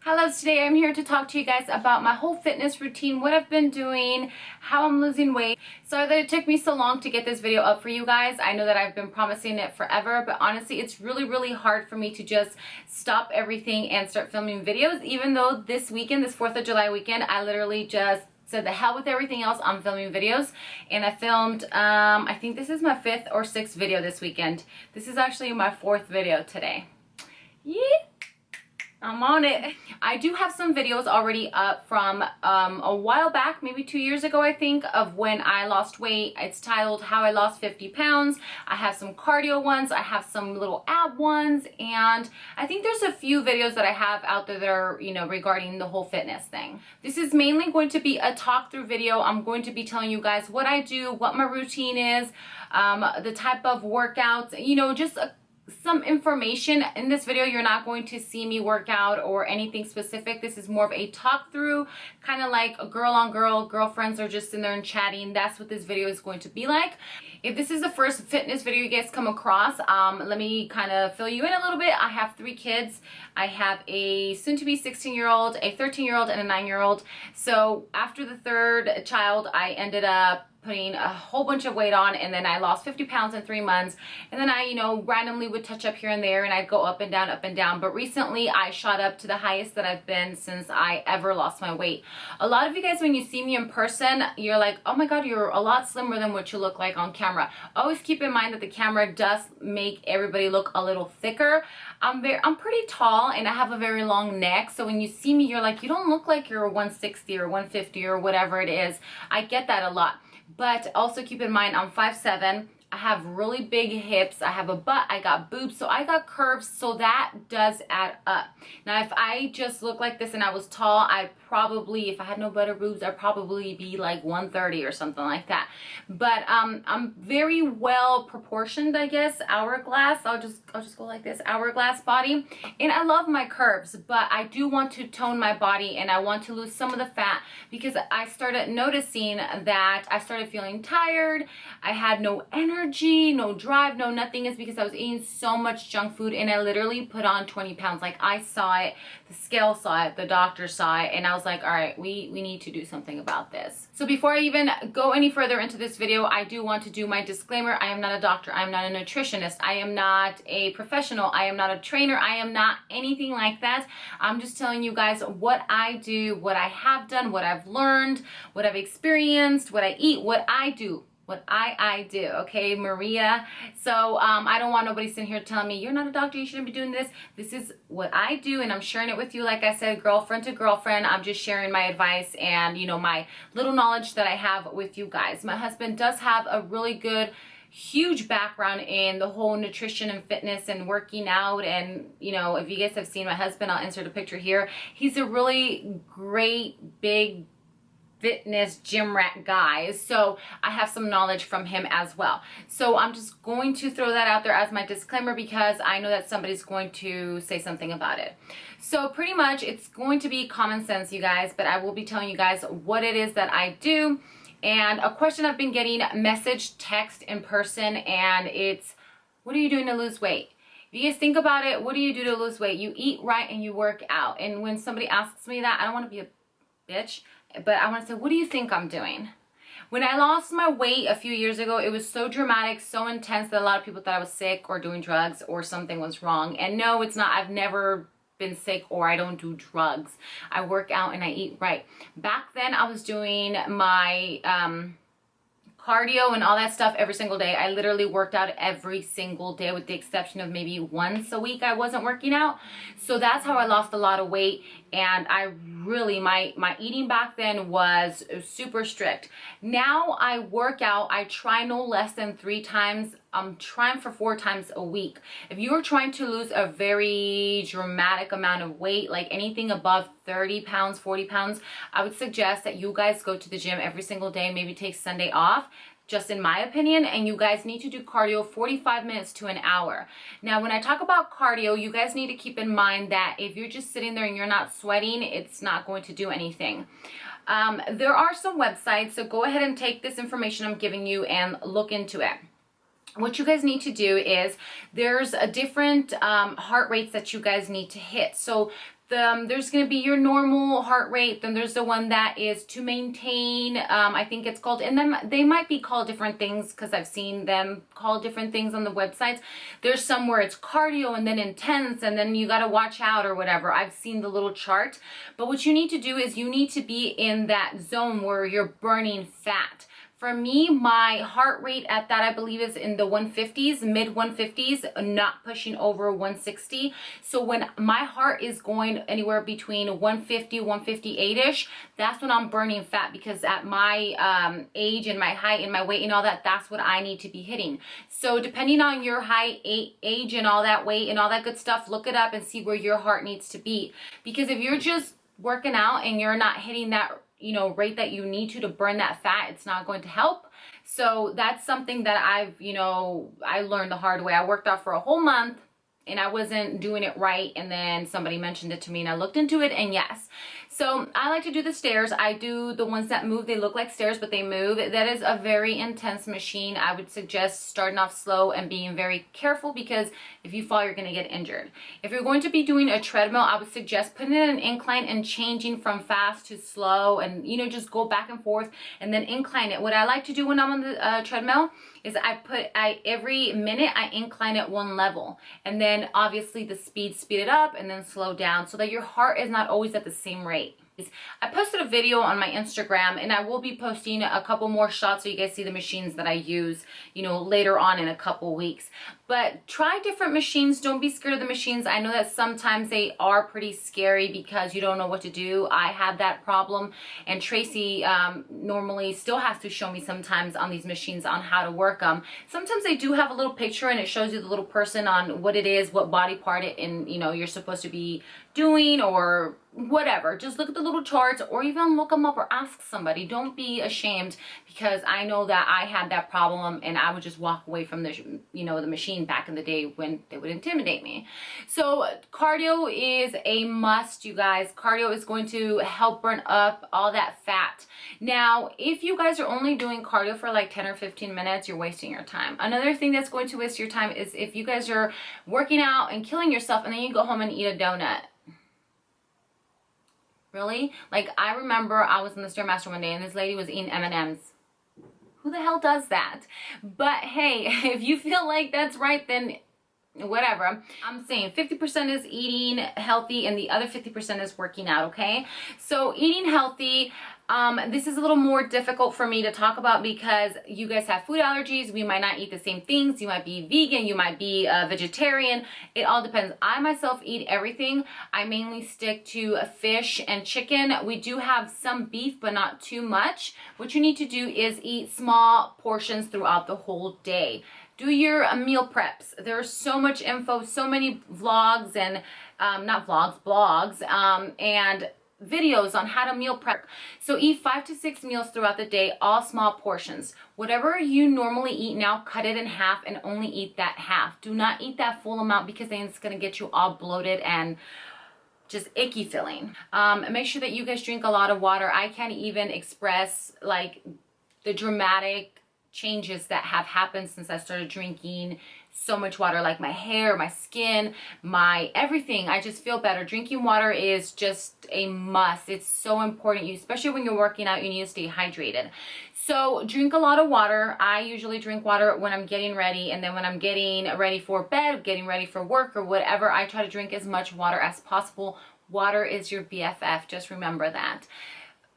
Hello, today I'm here to talk to you guys about my whole fitness routine, what I've been doing, how I'm losing weight. Sorry that it took me so long to get this video up for you guys. I know that I've been promising it forever, but honestly, it's really hard for me to just stop everything and start filming videos, even though this weekend, this 4th of July weekend, I literally just said the hell with everything else, I'm filming videos. And I filmed, I think this is my 5th or 6th video this weekend. This is actually my 4th video today. Yeah. I'm on it. I do have some videos already up from a while back, maybe 2 years ago, I think, of when I lost weight. It's titled How I Lost 50 Pounds. I have some cardio ones, I have some little ab ones, and I think there's a few videos that I have out there that are, regarding the whole fitness thing. This is mainly going to be a talk through video. I'm going to be telling you guys what I do, what my routine is, the type of workouts, just some information. In this video, you're not going to see me work out or anything specific. This is more of a talk through, kind of like a girl on girl, girlfriends are just in there and chatting. That's what this video is going to be like. If this is the first fitness video you guys come across, let me kind of fill you in a little bit. I have 3 kids. I have a soon-to-be 16-year-old, a 13-year-old, and a 9-year-old. So after the 3rd child, I ended up putting a whole bunch of weight on, and then I lost 50 pounds in 3 months, and then I randomly would touch up here and there, and I'd go up and down, but recently I shot up to the highest that I've been since I ever lost my weight. A lot of you guys, when you see me in person, you're like, oh my god, you're a lot slimmer than what you look like on camera. Always keep in mind that the camera does make everybody look a little thicker. I'm pretty tall, and I have a very long neck, so when you see me, you're like, you don't look like you're 160 or 150 or whatever it is. I get that a lot. But also keep in mind, I'm 5'7". I have really big hips. I have a butt. I got boobs. So I got curves. So that does add up. Now, if I just look like this and I was tall, I'd probably, if I had no butt or boobs, I'd probably be like 130 or something like that. But I'm very well proportioned, I guess. Hourglass. I'll just go like this. Hourglass body. And I love my curves, but I do want to tone my body, and I want to lose some of the fat, because I started noticing that I started feeling tired. I had no energy, no drive, no nothing. Is because I was eating so much junk food, and I literally put on 20 pounds. Like, I saw it, the scale saw it, the doctor saw it, and I was like, all right, we need to do something about this. So before I even go any further into this video, I do want to do my disclaimer. I am not a doctor. I am not a nutritionist. I am not a professional. I am not a trainer. I am not anything like that. I'm just telling you guys what I do, what I have done, what I've learned, what I've experienced, what I eat, what I do. What I do, okay, Maria? So I don't want nobody sitting here telling me, you're not a doctor, you shouldn't be doing this. This is what I do, and I'm sharing it with you. Like I said, girlfriend to girlfriend, I'm just sharing my advice and, my little knowledge that I have with you guys. My husband does have a really good, huge background in the whole nutrition and fitness and working out, and if you guys have seen my husband, I'll insert a picture here. He's a really great, big fitness gym rat guy, so I have some knowledge from him as well. So I'm just going to throw that out there as my disclaimer, because I know that somebody's going to say something about it. So pretty much it's going to be common sense, you guys, but I will be telling you guys what it is that I do. And a question I've been getting, message, text, in person, and it's, what are you doing to lose weight? If you guys think about it, what do you do to lose weight? You eat right and you work out. And when somebody asks me that, I don't want to be a bitch, but I want to say, what do you think I'm doing? When I lost my weight a few years ago, it was so dramatic, so intense, that a lot of people thought I was sick or doing drugs or something was wrong. And no, it's not. I've never been sick, or I don't do drugs. I work out and I eat right. Back then, I was doing my cardio and all that stuff every single day. I literally worked out every single day, with the exception of maybe once a week I wasn't working out. So that's how I lost a lot of weight. And I really, my eating back then was super strict. Now I work out. I try no less than 3 times. I'm trying for 4 times a week. If you are trying to lose a very dramatic amount of weight, like anything above 30 pounds, 40 pounds, I would suggest that you guys go to the gym every single day, maybe take Sunday off, just in my opinion, and you guys need to do cardio 45 minutes to an hour. Now, when I talk about cardio, you guys need to keep in mind that if you're just sitting there and you're not sweating, it's not going to do anything. There are some websites, so go ahead and take this information I'm giving you and look into it. What you guys need to do is, there's a different heart rates that you guys need to hit. So There's going to be your normal heart rate. Then there's the one that is to maintain. I think it's called, and then they might be called different things because I've seen them called different things on the websites. There's some where it's cardio and then intense and then you got to watch out or whatever. I've seen the little chart. But what you need to do is you need to be in that zone where you're burning fat. For me, my heart rate at that, I believe, is in the 150s, mid 150s, not pushing over 160. So when my heart is going anywhere between 150, 158-ish, that's when I'm burning fat, because at my age and my height and my weight and all that, that's what I need to be hitting. So depending on your height, age, and all that weight and all that good stuff, look it up and see where your heart needs to be. Because if you're just working out and you're not hitting that rate that you need to burn that fat, it's not going to help. So that's something that I learned the hard way. I worked out for a whole month and I wasn't doing it right, and then somebody mentioned it to me and I looked into it, and yes. So I like to do the stairs. I do the ones that move. They look like stairs, but they move. That is a very intense machine. I would suggest starting off slow and being very careful, because if you fall, you're going to get injured. If you're going to be doing a treadmill, I would suggest putting in an incline and changing from fast to slow, and just go back and forth and then incline it. What I like to do when I'm on the treadmill is every minute I incline it one level, and then obviously the speed it up and then slow down, so that your heart is not always at the same rate. I posted a video on my Instagram, and I will be posting a couple more shots so you guys see the machines that I use, later on in a couple weeks. But try different machines. Don't be scared of the machines. I know that sometimes they are pretty scary because you don't know what to do. I had that problem, and Tracy normally still has to show me sometimes on these machines on how to work them. Sometimes they do have a little picture and it shows you the little person on what it is, what body part it, and you're supposed to be doing or whatever. Just look at the little charts, or even look them up or ask somebody. Don't be ashamed, because I know that I had that problem and I would just walk away from the the machine back in the day when they would intimidate me. So cardio is a must, you guys. Cardio is going to help burn up all that fat. Now, if you guys are only doing cardio for like 10 or 15 minutes, you're wasting your time. Another thing that's going to waste your time is if you guys are working out and killing yourself and then you go home and eat a donut. Really? Like, I remember I was in the Stairmaster one day and this lady was eating M&Ms. Who the hell does that? But hey, if you feel like that's right, then whatever. I'm saying 50% is eating healthy and the other 50% is working out, okay? So eating healthy, this is a little more difficult for me to talk about because you guys have food allergies. We might not eat the same things. You might be vegan, you might be a vegetarian. It all depends. I myself eat everything. I mainly stick to fish and chicken. We do have some beef, but not too much. What you need to do is eat small portions throughout the whole day. Do your meal preps. There's so much info, so many vlogs and, blogs, and videos on how to meal prep. So eat 5 to 6 meals throughout the day, all small portions. Whatever you normally eat now, cut it in half and only eat that half. Do not eat that full amount, because then it's going to get you all bloated and just icky feeling. Make sure that you guys drink a lot of water. I can't even express like the dramatic changes that have happened since I started drinking so much water, like my hair, my skin, my everything. I just feel better. Drinking water is just a must. It's so important. Especially when you're working out, you need to stay hydrated. So drink a lot of water. I usually drink water when I'm getting ready, and then when I'm getting ready for bed, getting ready for work or whatever, I try to drink as much water as possible. Water is your BFF. Just remember that.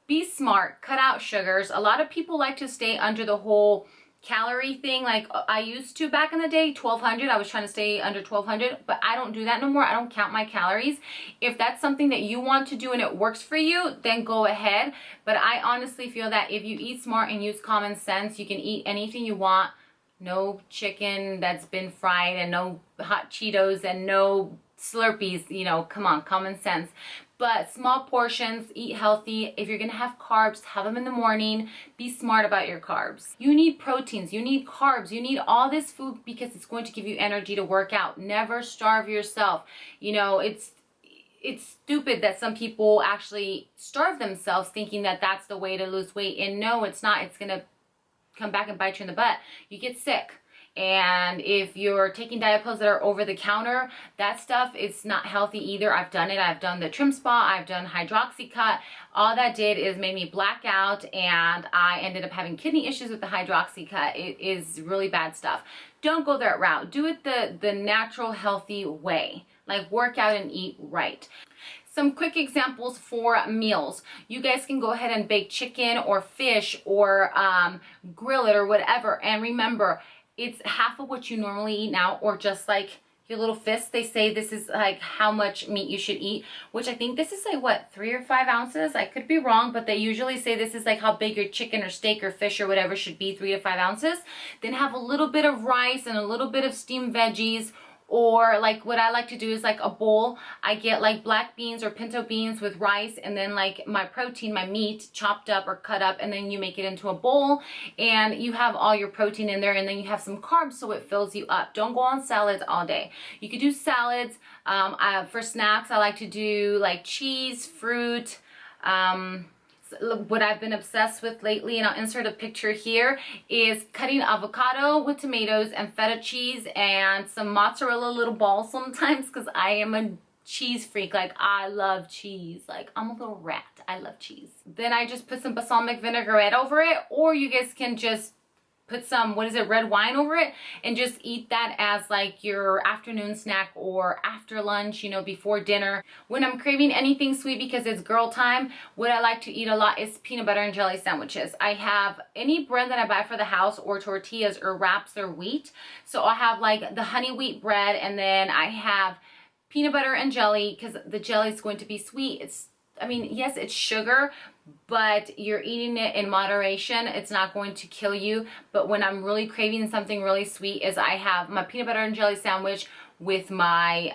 Be smart. Cut out sugars. A lot of people like to stay under the whole calorie thing. Like I used to back in the day, 1200. I was trying to stay under 1200, but I don't do that no more. I don't count my calories. If that's something that you want to do and it works for you, then go ahead. But I honestly feel that if you eat smart and use common sense, you can eat anything you want. No chicken that's been fried, and no hot Cheetos, and no Slurpees. Come on, common sense. But small portions, eat healthy. If you're gonna have carbs, have them in the morning. Be smart about your carbs. You need proteins, you need carbs, you need all this food because it's going to give you energy to work out. Never starve yourself. It's stupid that some people actually starve themselves thinking that that's the way to lose weight. And no, it's not. It's gonna come back and bite you in the butt. You get sick. And if you're taking diet pills that are over the counter, that stuff is not healthy either. I've done it. I've done the Trim Spa. I've done Hydroxycut. All that did is made me black out, and I ended up having kidney issues with the Hydroxycut. It is really bad stuff. Don't go that route. Do it the natural, healthy way. Like work out and eat right. Some quick examples for meals. You guys can go ahead and bake chicken or fish or grill it or whatever. And remember, it's half of what you normally eat now, or just like your little fist. They say this is like how much meat you should eat, which I think this is like what, 3 or 5 ounces? I could be wrong, but they usually say this is like how big your chicken or steak or fish or whatever should be, 3 to 5 ounces. Then have a little bit of rice and a little bit of steamed veggies. Or like what I like to do is like a bowl. I get like black beans or pinto beans with rice, and then like my protein, my meat chopped up or cut up, and then you make it into a bowl and you have all your protein in there, and then you have some carbs so it fills you up. Don't go on salads all day. You could do salads. For snacks, I like to do like cheese, fruit, what I've been obsessed with lately, and I'll insert a picture here, is cutting avocado with tomatoes and feta cheese and some mozzarella little balls sometimes, because I am a cheese freak. Like, I love cheese. Like, I'm a little rat. I love cheese. Then I just put some balsamic vinaigrette over it, or you guys can just put some, red wine over it, and just eat that as like your afternoon snack or after lunch, you know, before dinner. When I'm craving anything sweet because it's girl time, what I like to eat a lot is peanut butter and jelly sandwiches. I have any bread that I buy for the house, or tortillas or wraps or wheat. So I'll have like the honey wheat bread, and then I have peanut butter and jelly, because the jelly is going to be sweet. Yes, it's sugar, but you're eating it in moderation. It's not going to kill you. But when I'm really craving something really sweet, is I have my peanut butter and jelly sandwich with my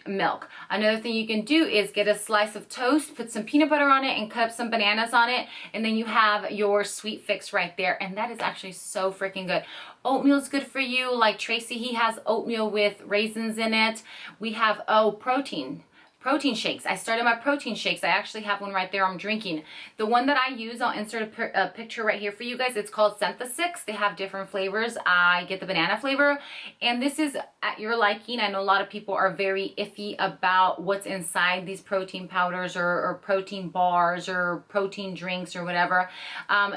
milk. Another thing you can do is get a slice of toast, put some peanut butter on it, and cut up some bananas on it, and then you have your sweet fix right there. And that is actually so freaking good. Oatmeal is good for you. Like Tracy, he has oatmeal with raisins in it. We have, protein shakes. I started my protein shakes. I actually have one right there I'm drinking. The one that I use, I'll insert a picture right here for you guys. It's called Synthesix. They have different flavors. I get the banana flavor, and this is at your liking. I know a lot of people are very iffy about what's inside these protein powders or protein bars or protein drinks or whatever.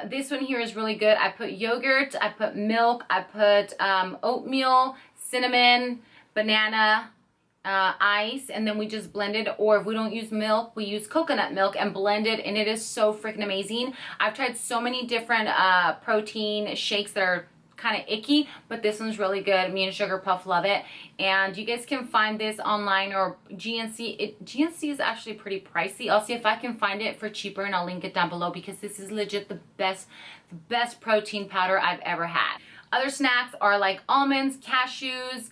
This one here is really good. I put yogurt, I put milk, I put oatmeal, cinnamon, banana, ice, and then we just blend it. Or if we don't use milk, we use coconut milk and blend it, and it is so freaking amazing. I've tried so many different protein shakes that are kind of icky, but this one's really good. Me and Sugar Puff love it, and you guys can find this online or GNC. GNC is actually pretty pricey. I'll see if I can find it for cheaper, and I'll link it down below, because this is legit the best protein powder I've ever had. Other snacks are like almonds, cashews,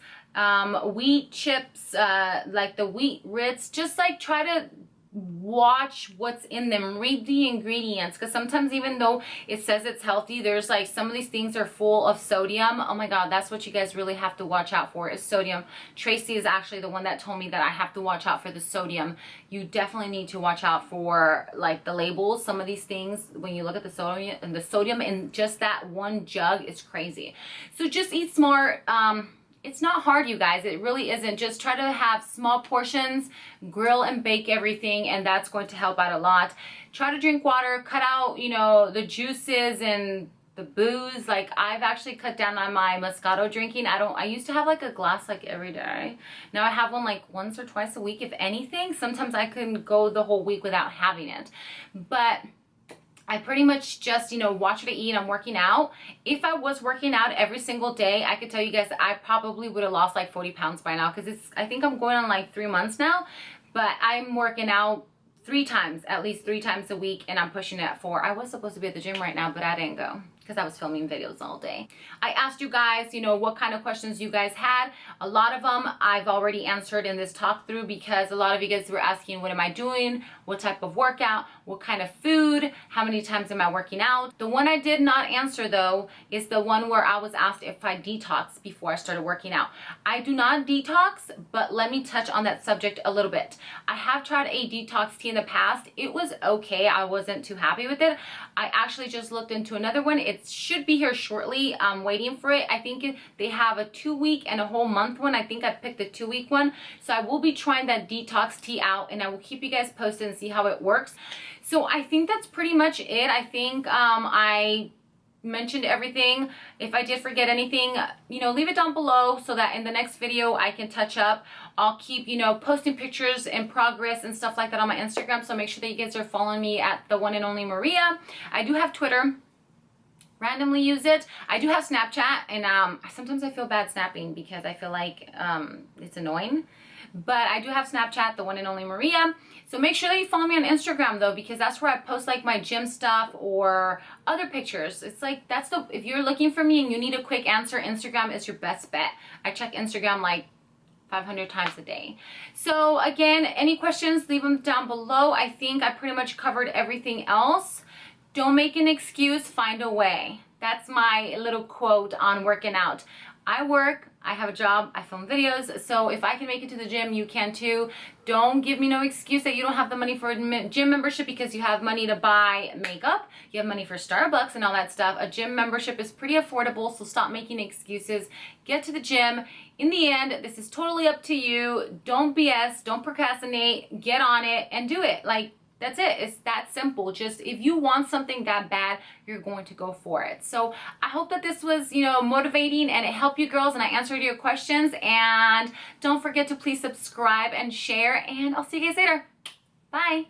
wheat chips, like the wheat Ritz. Just like try to watch what's in them, read the ingredients, because sometimes even though it says it's healthy, there's like some of these things are full of sodium. Oh my god, that's what you guys really have to watch out for, is sodium. Tracy is actually the one that told me that I have to watch out for the sodium. You definitely need to watch out for like the labels. Some of these things, when you look at the sodium in just that one jug, is crazy. So just eat smart. It's not hard, you guys. It really isn't. Just try to have small portions, grill and bake everything, and that's going to help out a lot. Try to drink water, cut out, you know, the juices and the booze. Like, I've actually cut down on my Moscato drinking. I used to have like a glass like every day. Now I have one like once or twice a week, if anything. Sometimes I can go the whole week without having it. But I pretty much just, you know, watch what I eat. I'm working out. If I was working out every single day, I could tell you guys that I probably would have lost like 40 pounds by now, because I think I'm going on like 3 months now, but I'm working out at least three times a week, and I'm pushing it at 4. I was supposed to be at the gym right now, but I didn't go because I was filming videos all day. I asked you guys, you know, what kind of questions you guys had. A lot of them I've already answered in this talk through, because a lot of you guys were asking, what am I doing? What type of workout? What kind of food? How many times am I working out? The one I did not answer though is the one where I was asked if I detox before I started working out. I do not detox, but let me touch on that subject a little bit. I have tried a detox tea in the past. It was okay. I wasn't too happy with it. I actually just looked into another one. It should be here shortly. I'm waiting for it. I think they have a 2-week and a whole month one. I think I picked the 2-week one. So I will be trying that detox tea out, and I will keep you guys posted and see how it works. So I think that's pretty much it. I think I mentioned everything. If I did forget anything, you know, leave it down below so that in the next video I can touch up. I'll keep, you know, posting pictures in progress and stuff like that on my Instagram, so make sure that you guys are following me at the one and only Maria. I do have Twitter, randomly use it. I do have Snapchat, and sometimes I feel bad snapping because I feel like it's annoying. But I do have Snapchat, the one and only Maria. So make sure that you follow me on Instagram though, because that's where I post like my gym stuff or other pictures. It's like, if you're looking for me and you need a quick answer, Instagram is your best bet. I check Instagram like 500 times a day. So again, any questions, leave them down below. I think I pretty much covered everything else. Don't make an excuse, find a way. That's my little quote on working out. I work, I have a job, I film videos, so if I can make it to the gym, you can too. Don't give me no excuse that you don't have the money for a gym membership because you have money to buy makeup, you have money for Starbucks and all that stuff. A gym membership is pretty affordable, so stop making excuses. Get to the gym. In the end, this is totally up to you. Don't BS, don't procrastinate, get on it and do it. Like, that's it. It's that simple. Just if you want something that bad, you're going to go for it. So I hope that this was, you know, motivating and it helped you girls and I answered your questions. And don't forget to please subscribe and share. And I'll see you guys later. Bye.